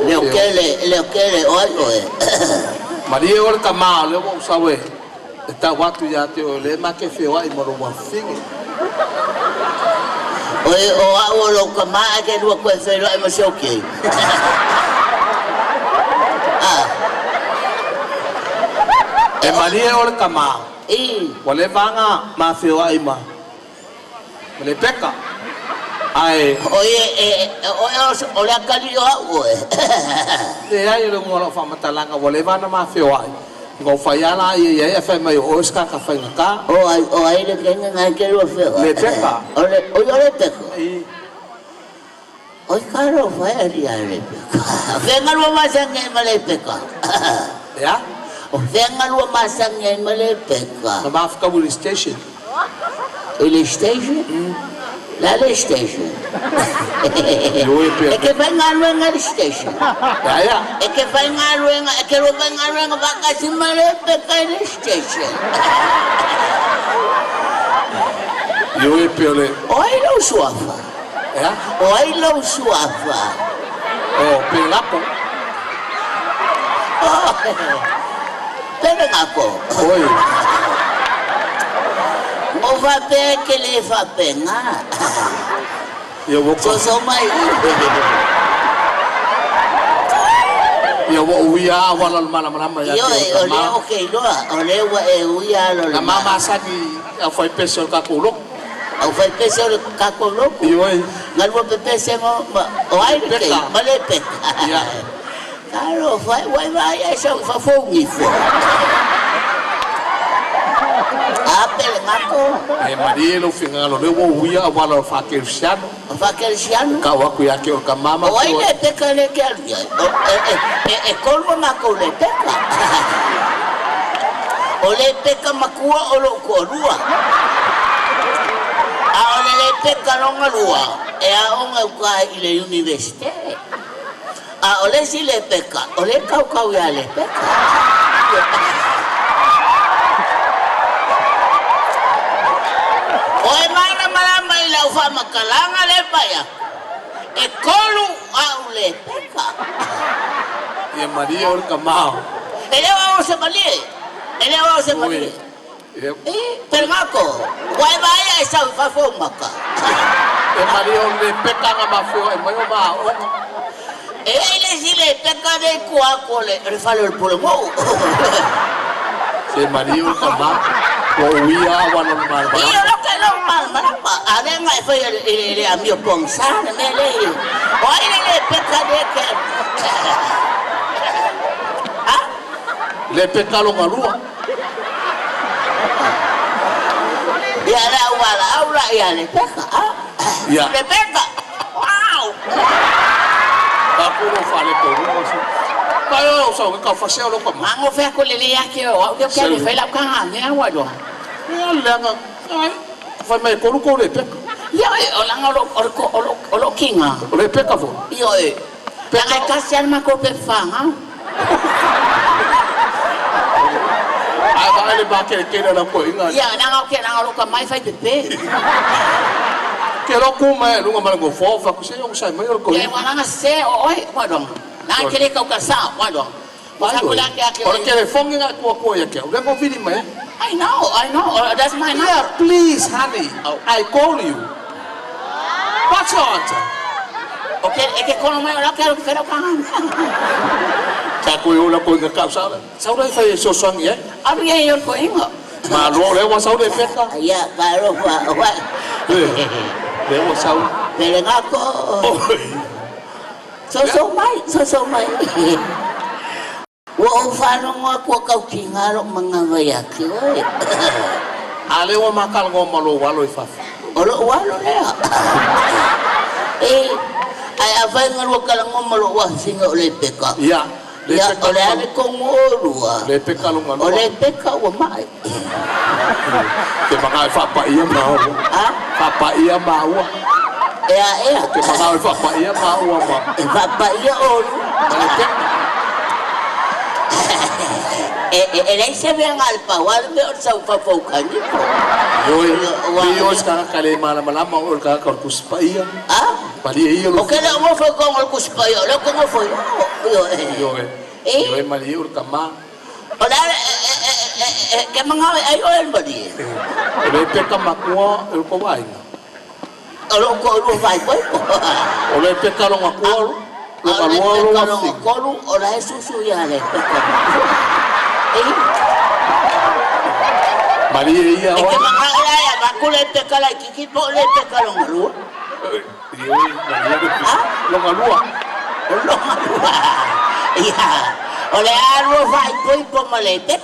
Leo kele oi. Maria ora kama le mo sawe. Ta watu ya te o le ma ke fe wa I mo wa fingi. Oi o lo kama ke lu ko fe lo mo se okay. E Maria ora kama. Wale vanga ma fe wa I ma. Le peka. Ai. Oye kali o. Le ai le mo fa matalanga wale vana ma fe wa. Ngo fayala ye fa mai o ska ka fa ngaka. O ai le kenga ngai ke lo fe. Le peka. Le peka. Oi caro fa le peka. Venga lo ma sangue ma le peka. Ya? Venga lo ma sangue ma le peka. Ma Africa Police Station. Police Station? La station. E che venga luenga di station. Ya. E che venga luenga, e che lo venga luenga baka si male peka di station. Yo e piole. Oi lo suafa. Ya. Oi lo suafa. Oh, pelapo. Pera ngako. Oi. O va pe che le fa pena. Yo wo So mai. Yo wo uya wala mala ya. Yo okay lo. Ole wa uya lo. La mama saki foi pessoa ka kulo. Au fai pese o kakolo. Yo ai. Ngal mo pese mo o ai ke male pe. Ya. Claro, vai essa fa fongi fo. Apel ngako. E Maria lo finga lo le wo uya wala fa kersiano. Fa kersiano. Ka wa ku ya ke o ka mama. O ai le pe ka le ke alia. E kolmo ngako le pe ka. O le pe ka makua o lo ko lua. A ole le peka longa lua e a onga uka I le universite a ole si le peka ole kau ya le peka oe mana malama I la ufa makalanga le paya e kolu a ule peka E Maria ora kama. ele wa se malie pero ngako vai esa fa maka E Maria le peka nga ma fe mai o ma o. ele si le peka de cuaco le refalo el pulmón Se Maria ora kama. Wo uya wala mal. y yo lo que no mal además fue el amigo Gonzalo me le hoy le peka de que Le peka lo ngalua. ya la wala aura ya le peka Ya. le peka wow Aku lo fale ko lo so. Kayo so ka fa se lo ko ma. mango fe ko le ya que yo que le fe la caja ne agua yo Ya le nga. Fa mai ko le peka. ya o la ngolo o kinga Le peka fo. yo peka kasian mako pe fanga Ai ba le ba ke na ko inga. ya nanga lo ka mai fai pepe Ke lo ku mai lu ngama go fo fa ku se yo sai mai ko. ya wana se oi wadong na kile ka sa wadong Masa ko lang kaya Ora ke le fongi nga ko ya ke. Le mo vidi mai. I know that's my number Yeah, please honey. I call you. What's your answer? okay que kono mai ora kero ka Ta ko yo la ko nga ka sa. Sa ora fa so sang ye. abi yo ko ingo Ma lo le wa sa de peka. ya karo wa Le wa sa. pero ngako so mai wo fano ngako ka kingaro mga vayaki oi Ale wa makal ngo malo walo fa. olo walo ya ay avay ngalo ka lang malo wa singa ole peka Ya. ya ole ale ko ngolua Le peka lo ngalo. ole peka wa mai Ke mga fa pa iya ma. Fa pa iya ma wa. ya Ke mga fa pa iya ma wa ma. papa ya olu Le peka. Ele se ve ang alpawal me or sa upapukan niyo. Yo sekarang kali malam-malam mau ka korpus pa iya. Ah? Pali iya. Okay na mo fa ko ang kuspayo. Lo ko mo fa. Yo mali ur kama. Ola ke mga ayo el badi. Ole pe kama ko ur ko wai. Olo ko ro vai boy. Ole pe ka lo ngako. Lo ko ola susu ya le. Maria iya. Ke mga alaya makulete kala kikit mo lete kalong ngalu. Lo ngalua. Iya. Oleh arwah vai boy po malete